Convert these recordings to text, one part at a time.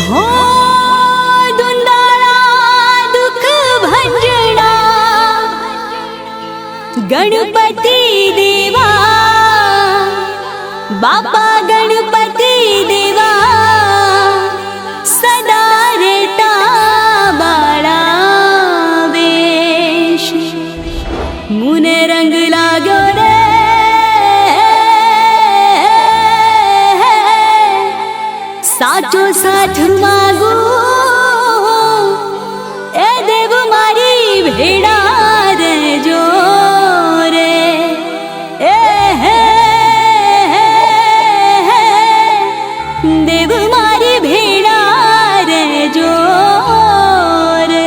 हो दुंदाळा दुःख भंजना गणपती देवा बापा गणपती देवा सदा रेता बाळा वेश मुने रंग लाग्यो रे साचो साथ मागू ए देव मारी भेड़ा रे जो रे देव मारी भेड़ा रे जो रे।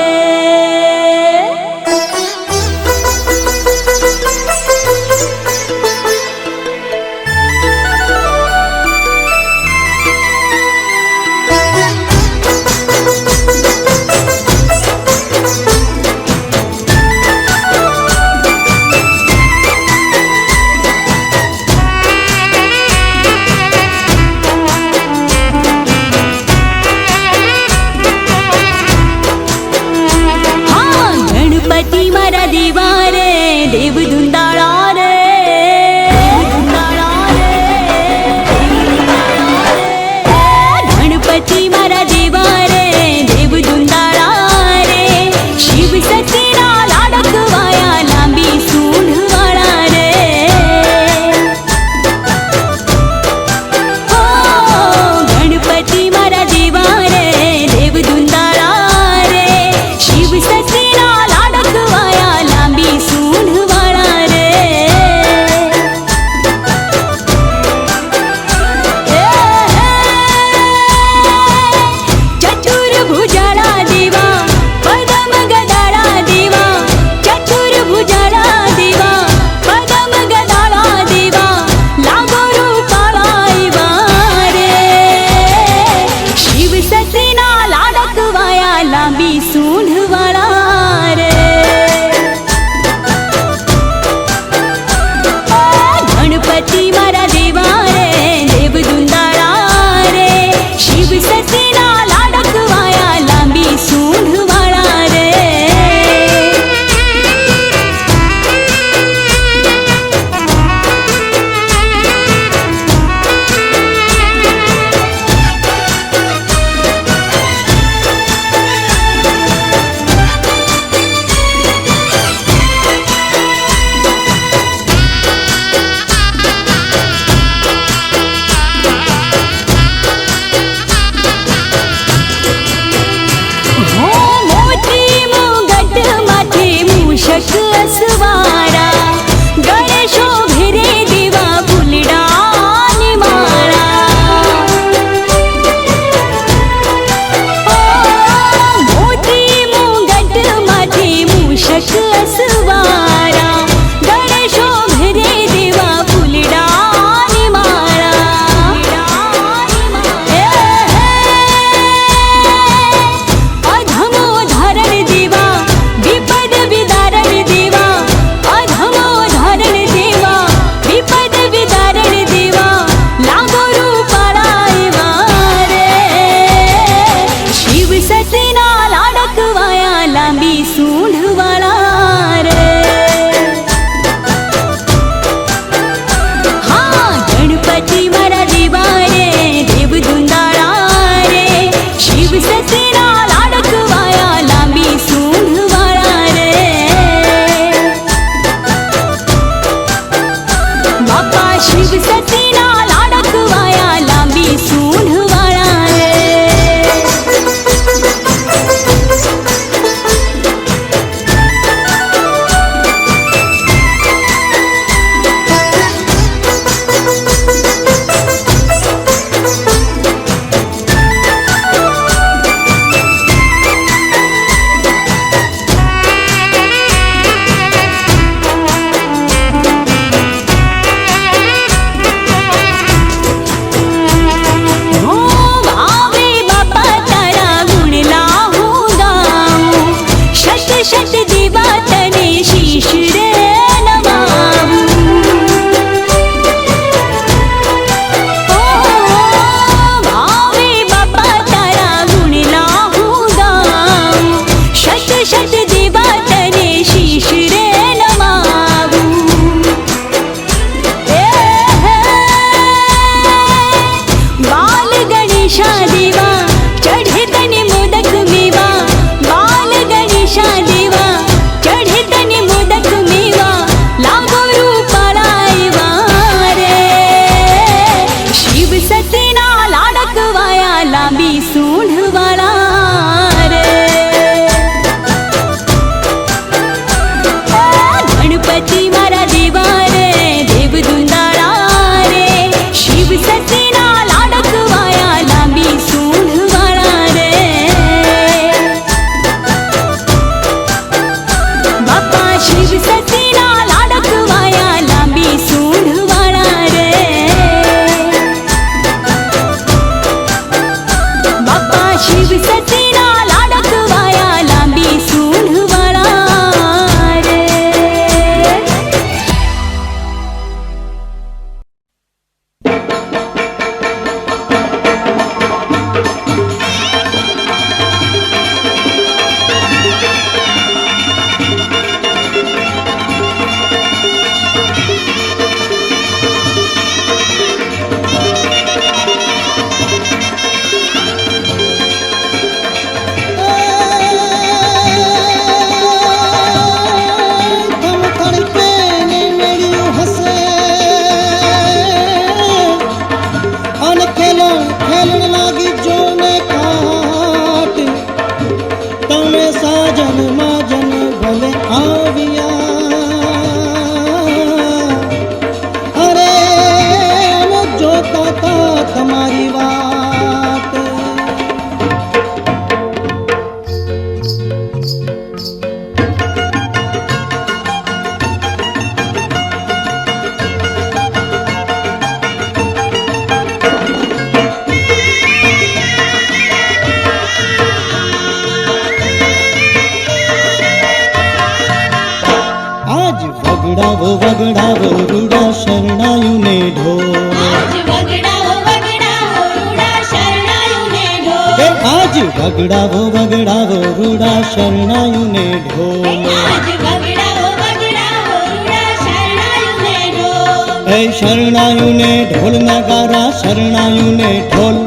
આજ વગડાવો વગડાવો રૂડા શરણાયુને ઢોલ આજ વગડાવો વગડાવો રૂડા શરણાયુને ઢોલ એ શરણાયુને ઢોલ નગારા શરણાયુને ઢોલ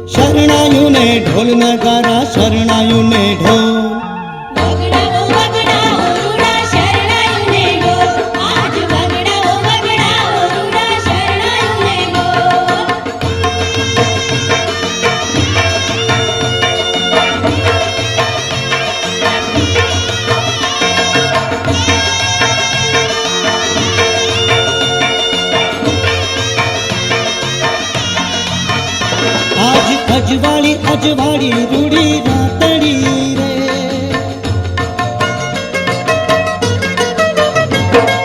શરણાયુને ઢોલ નગારા શરણાયુને ઢોલ વગડાવો વગડાવો રૂડા શરણાયુને ઢોલ આજ વગડાવો વગડાવો રૂડા શરણાયુને ઢોલ આજ અજવાળી અજવાળી રૂડી રાતડી રે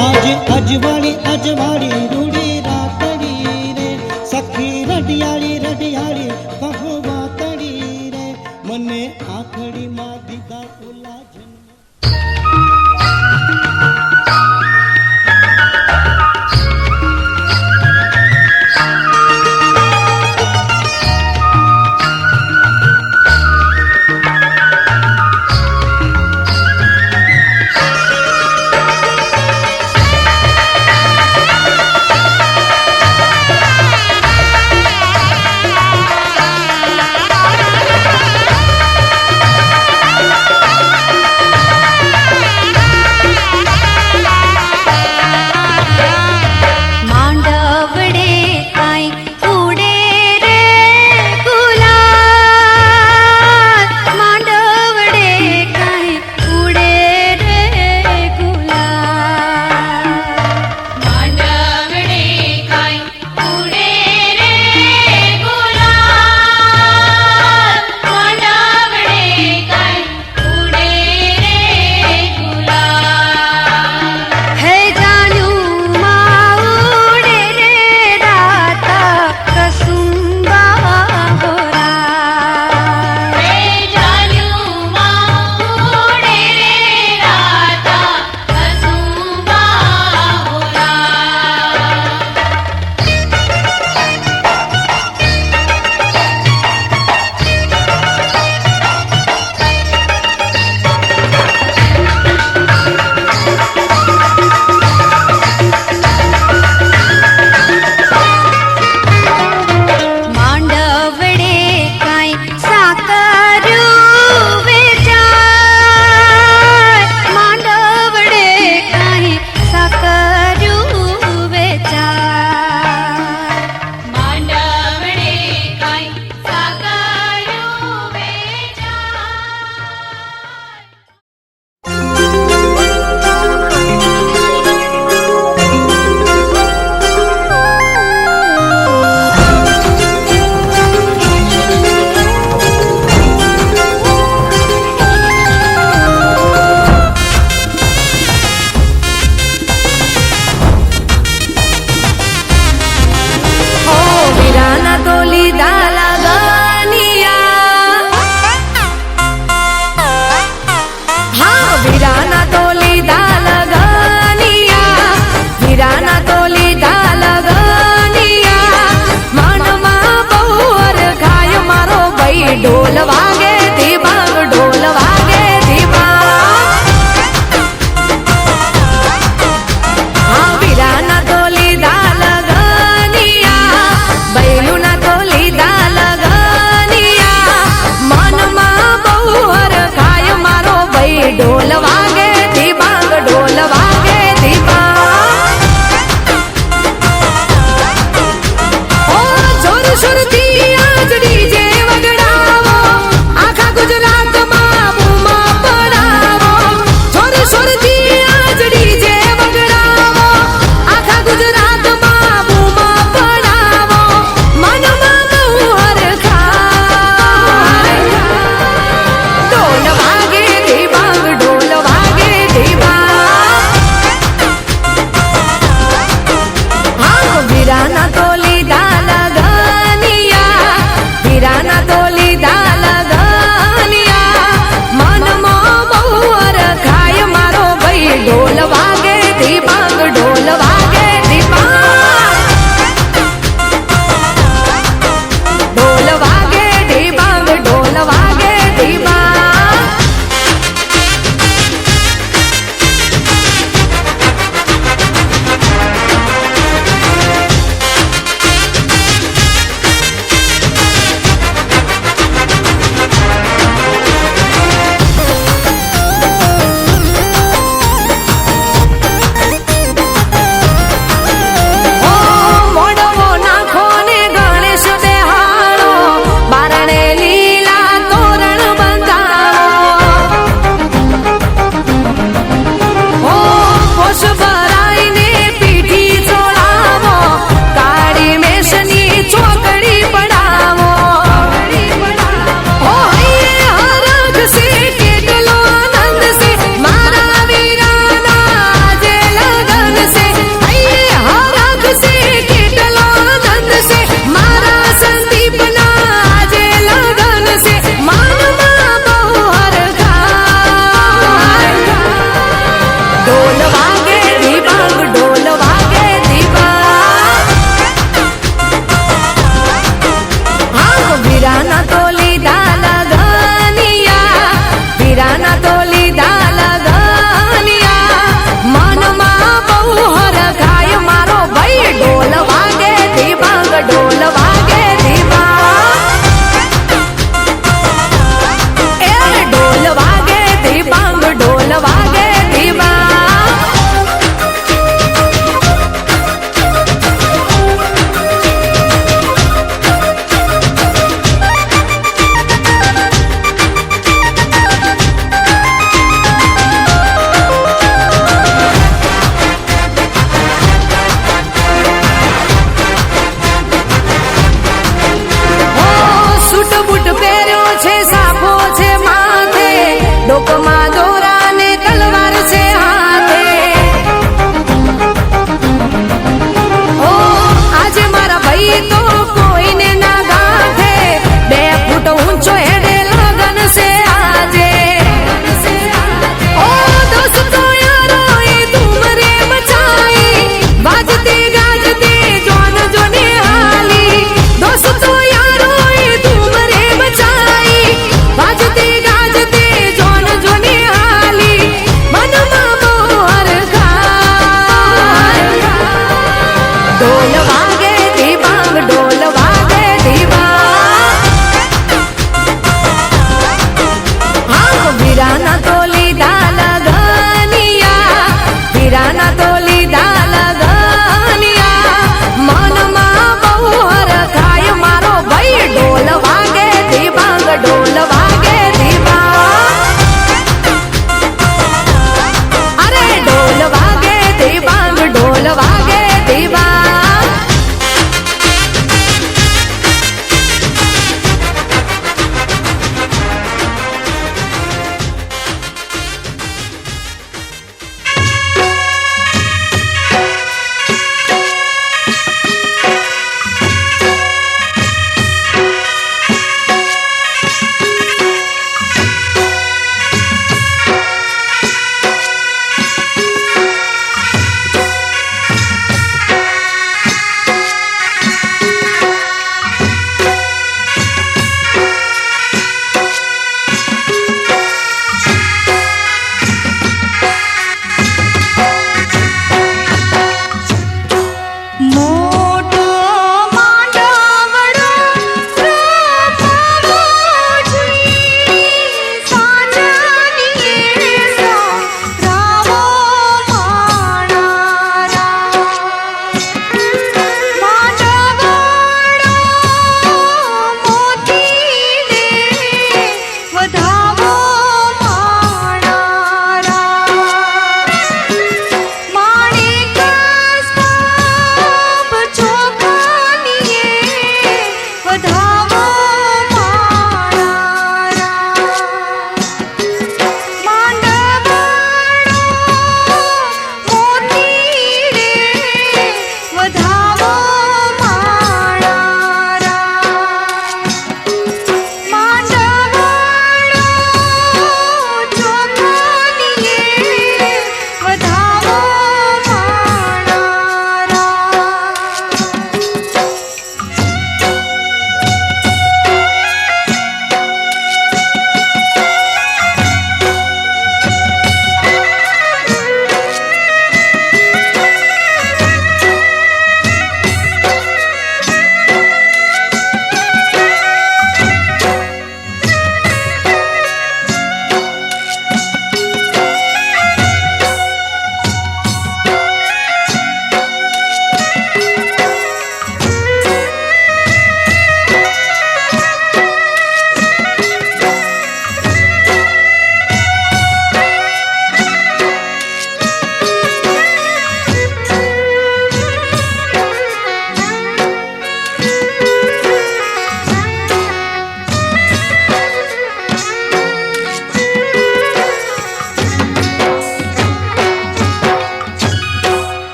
આજ અજવાળી અજવાળી રૂડી રાતડી રે સખી રડિયાળી રડિયાળી કહો વાતડી રે મને આખડીમાં દીધા ઓલા જન્મ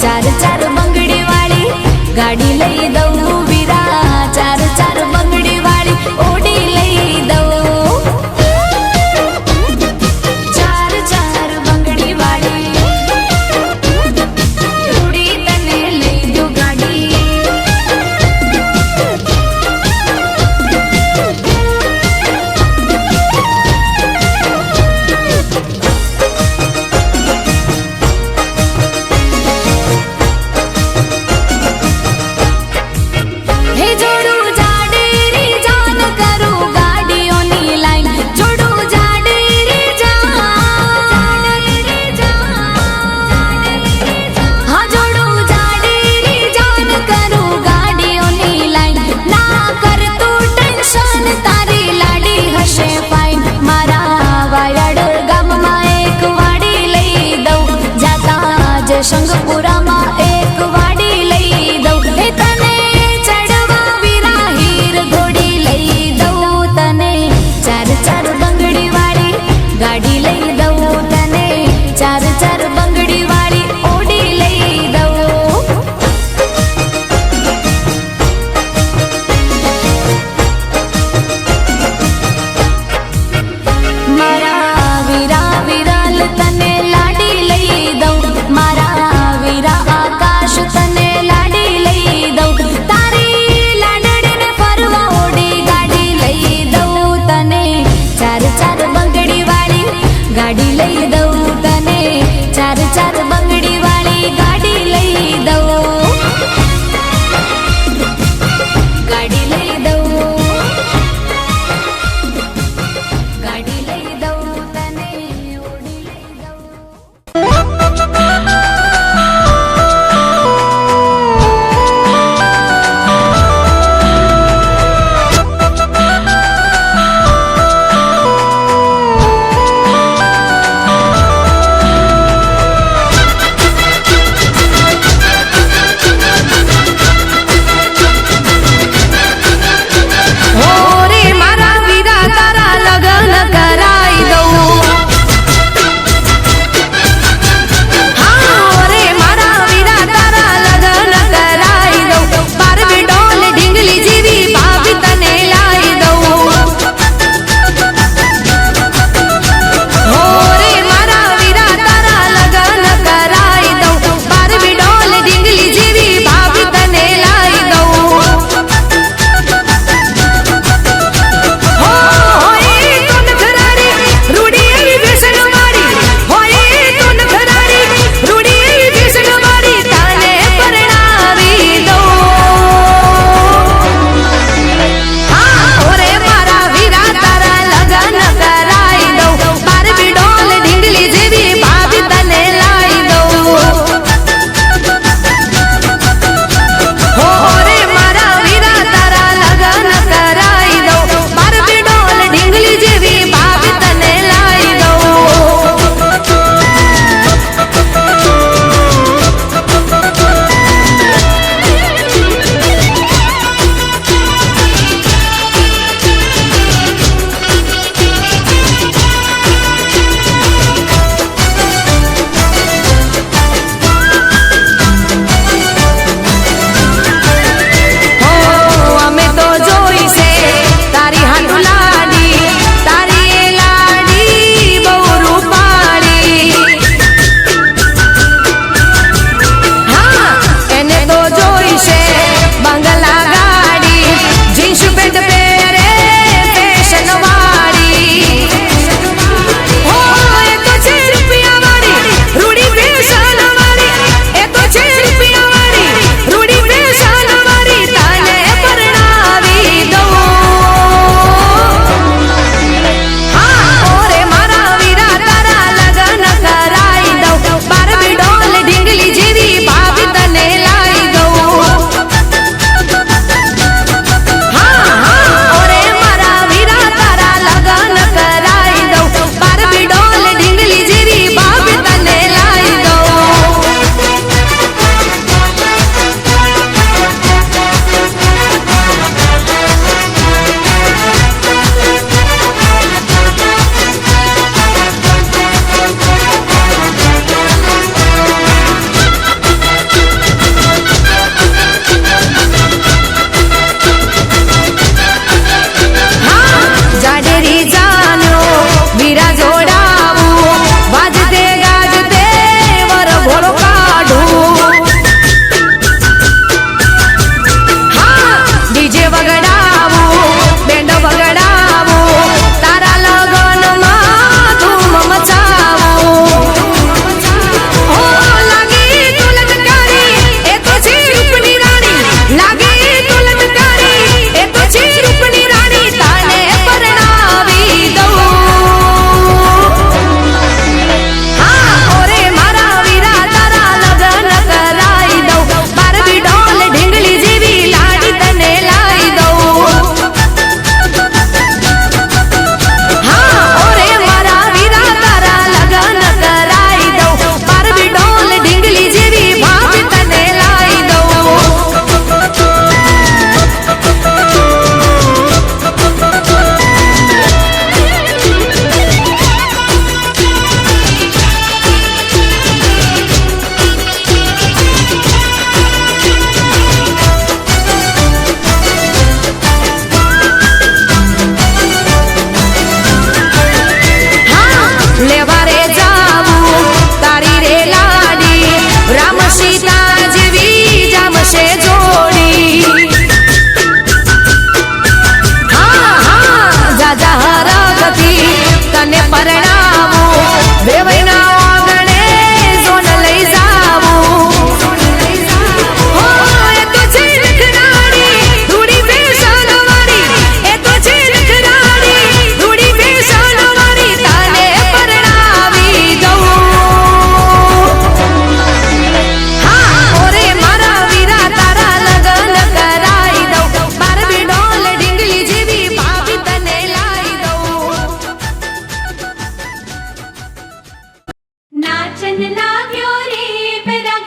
ચાર ચાર બંગડી વાળી ગાડી લઈ દઉં વીરા, ચાર ચાર બંગડી વાળી ઓડી લઈ દઉં, ચાર ચાર બંગડી વાળી ઓડી તને લઈ દઉં ગાડી. હે જોડું જાડેરી જાન કરું ગાડીઓની લાઈન, જોડું જાડેરી જાન, હા જોડું જાડેરી જાન કરું ગાડીઓની લાઈન. ના કર તું ટેન્શન તારી લાડી હશે ફાઈન, મારા વાયડ ગામમાં એક વાડી લઈ દઉં, જાતા જ શંખપુરામાં એક વાડી લઈ દઉં. હે તને ચડવા વીરા હીર ઘોડી લઈ દઉં, તને ચાર ચાર બંગડી વાળી ગાડી લઈ દઉં, તને ચાર ચાર બંગડી વાળી ઓડી લઈ દઉં. મારા વીરા વિરાલ તને લાડી લઈ દઉં, મારા વીરા આકાશ તને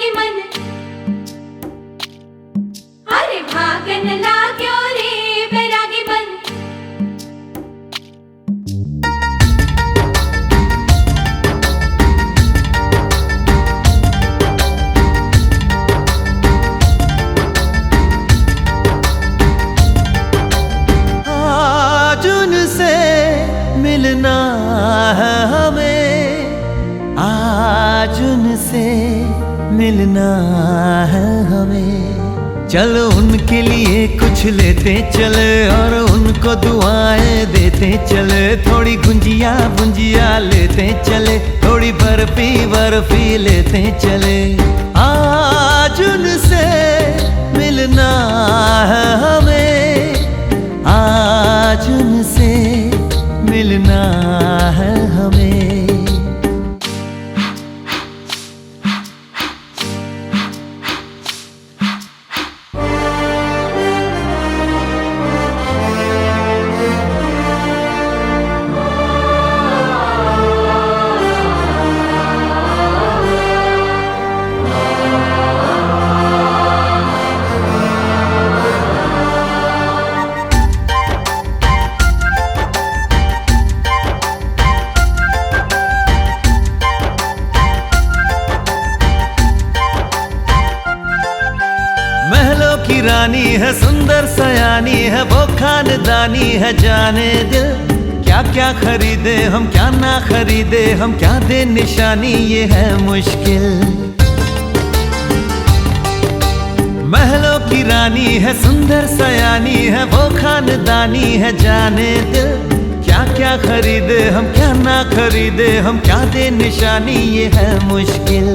बैरागी मन अरे भागन लाग्यो रे बैरागी मन आज उनसे मिलना है हमें, आज उनसे मिलना है हमें। चलो उनके लिए कुछ लेते चले और उनको दुआएं देते चले। थोड़ी गुंजिया गुंजिया लेते चले, थोड़ी बर्फी बर्फी लेते चले। आज उनसे मिलना है हमें, आज उनसे मिलना है हमें। महलों की रानी है, सुंदर सयानी है, वो खानदानी है जाने दिल। क्या क्या खरीदे हम, क्या ना खरीदे हम, क्या दे निशानी, ये है मुश्किल। महलों की रानी है, सुंदर सयानी है, वो खानदानी है जाने दिल। क्या क्या खरीदे हम, क्या ना खरीदे हम, क्या दे निशानी, ये है मुश्किल।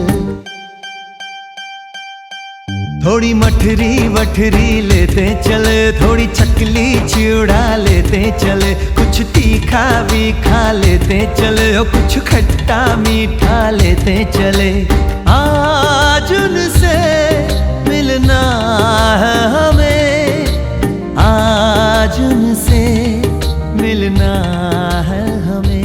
थोड़ी मठरी वठरी लेते चले, थोड़ी चकली चिड़ा लेते चले। कुछ तीखा भी खा लेते चले और कुछ खट्टा मीठा लेते चले। आज उनसे मिलना है हमें, आज उनसे मिलना है हमें।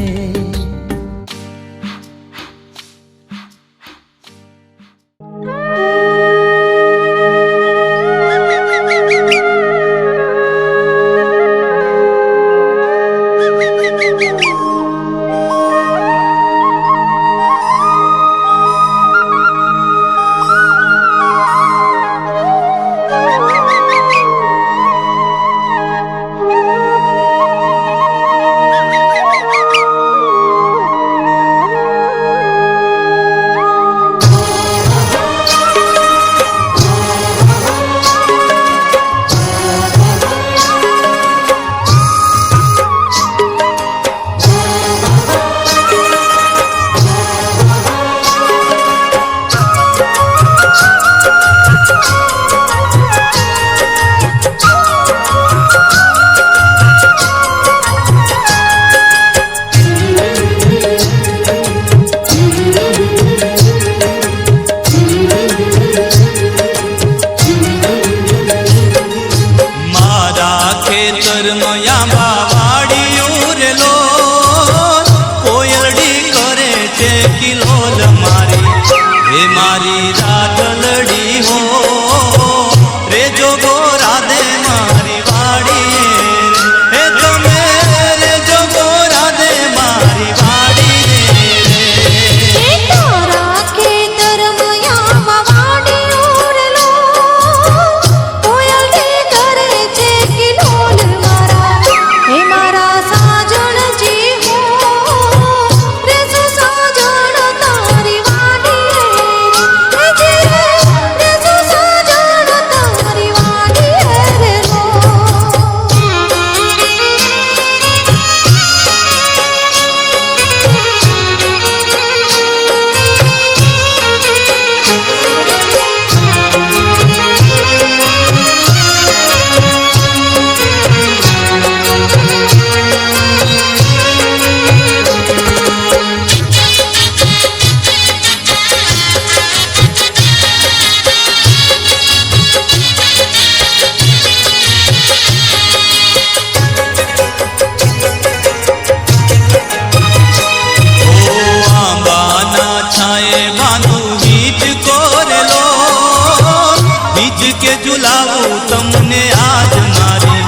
બીજ કે ઝુલાવું તમને આજ મારી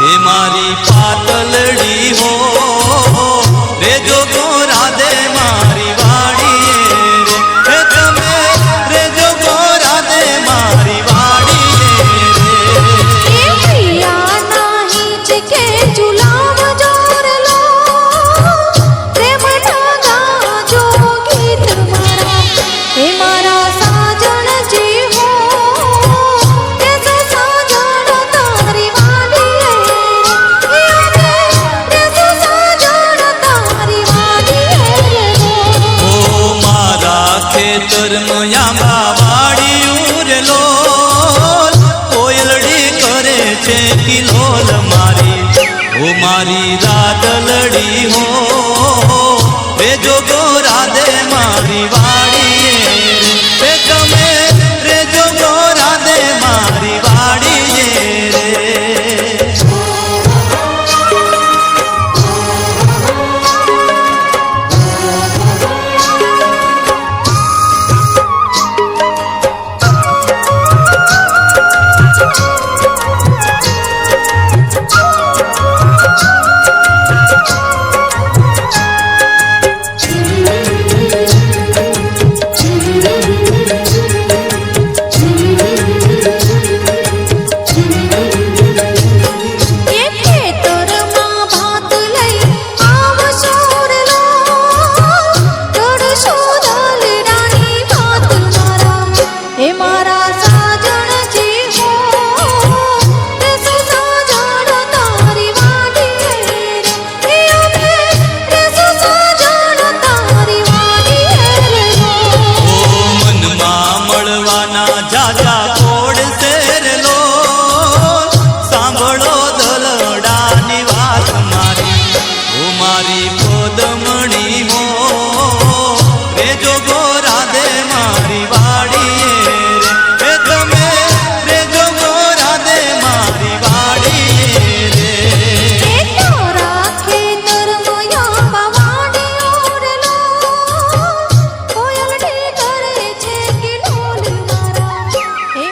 હે મારી પાતલડી હો રેજો ગોરા દે મારી વાડીએ રે હે તમે રેજો ગોરા દે મારી વાડીએ રે એ પ્રિયા નહીં જ કે ઝુલાવ જોર લો પ્રેમના ગાજો ગીત મારા હે મારા સાજણજી હો એ સાજણ તારી વાડીએ રે એ સાજણ તારી વાડીએ રે ઓ મારા ખેતરમાં આંબા વાડિયું રે લોલ કોયલડી કરે છે કિલોલ મારી ઓ મારી રાતલડી હો રેજો ગોરા દે મારી વાડીએ રે તમે રેજો ગોરા દે મારી વાડીએ રે હે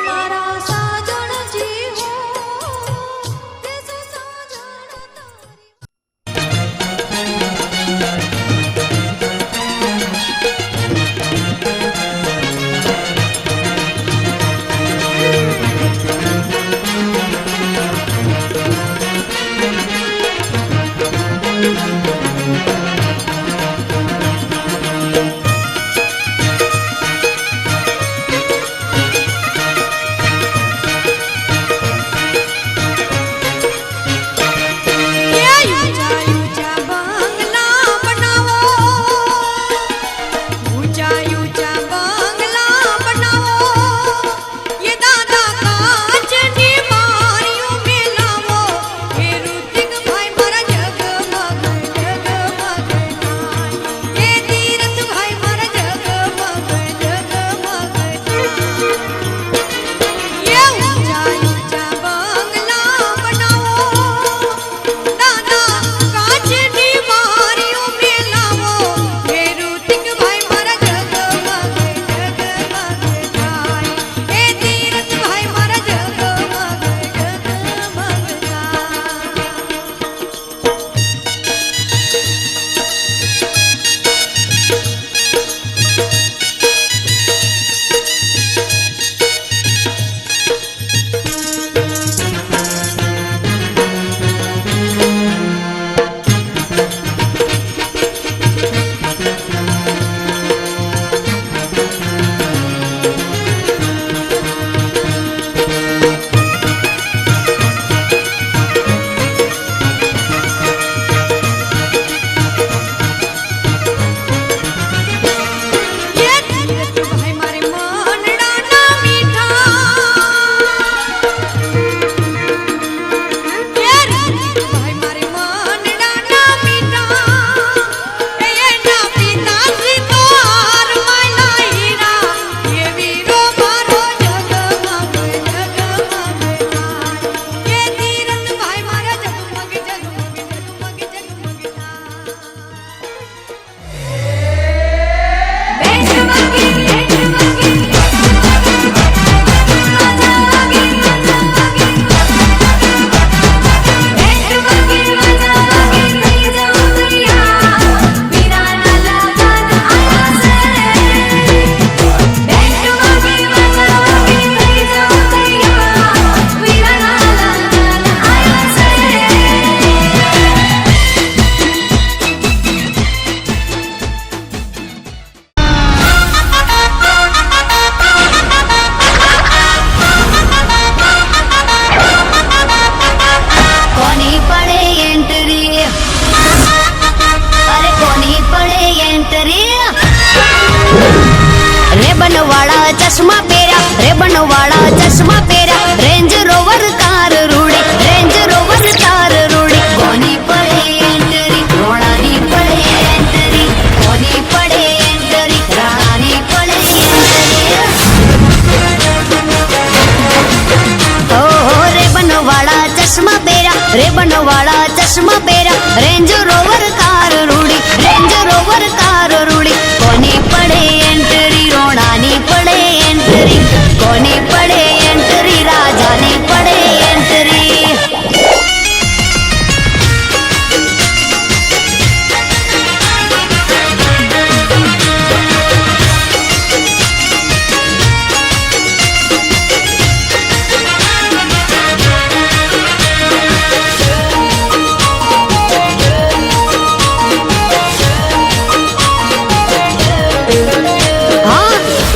ચશ્મા પહેર્યા રેન્જ રોવર કાર રૂડી રેન્જ રોવર કાર રૂડી કોની પડે એન્ટ્રી રોણાની પડે એન્ટ્રી કોની પડે એન્ટ્રી રાજાની પડે એન્ટ્રી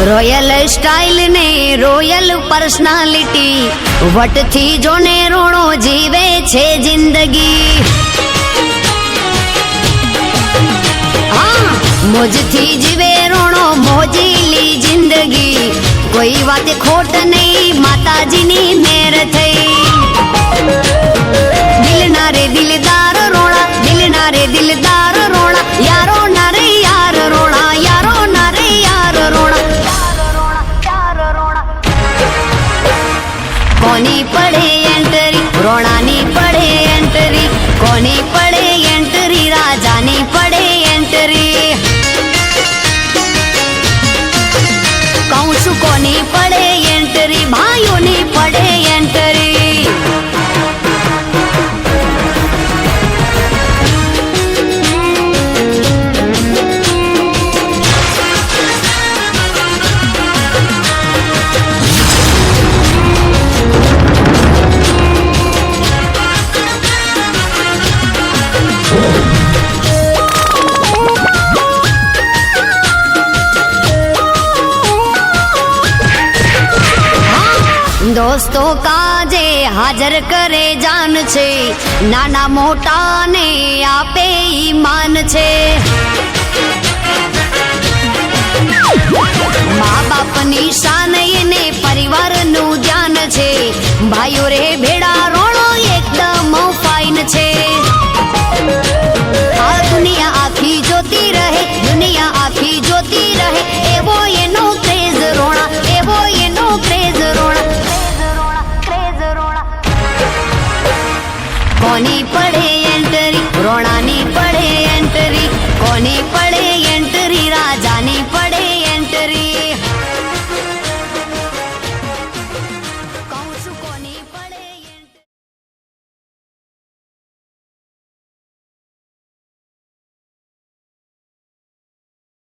રોયલ સ્ટાઇલ ને રોયલ પર્સનાલિટી વટથી જોને રોણો જીવે છે જિંદગી મોજથી જીવે રોણો મોજીલી જિંદગી કોઈ વાતે ખોટ નહીં માતાજીની મેર થઈ દિલના રે દિલદાર રોણા દિલના રે દિલદાર રોણા યારો ના રે યાર રોણા યારો ના રે યાર રોણા કોની પડે એન્ટ્રી રોણાની પડે એન્ટ્રી કોની પડે એન્ટ્રી રાજાની પડે એન્ટ્રી કહું છું કોની પડે એન્ટ્રી ભાઈઓની પડે એન્ટ્રી દોસ્તો કાજે હાજર કરે જાન છે નાના મોટા ને આપે ઈમાન છે મા બાપની શાન એને પરિવારનું ધ્યાન છે ભાઈઓ રે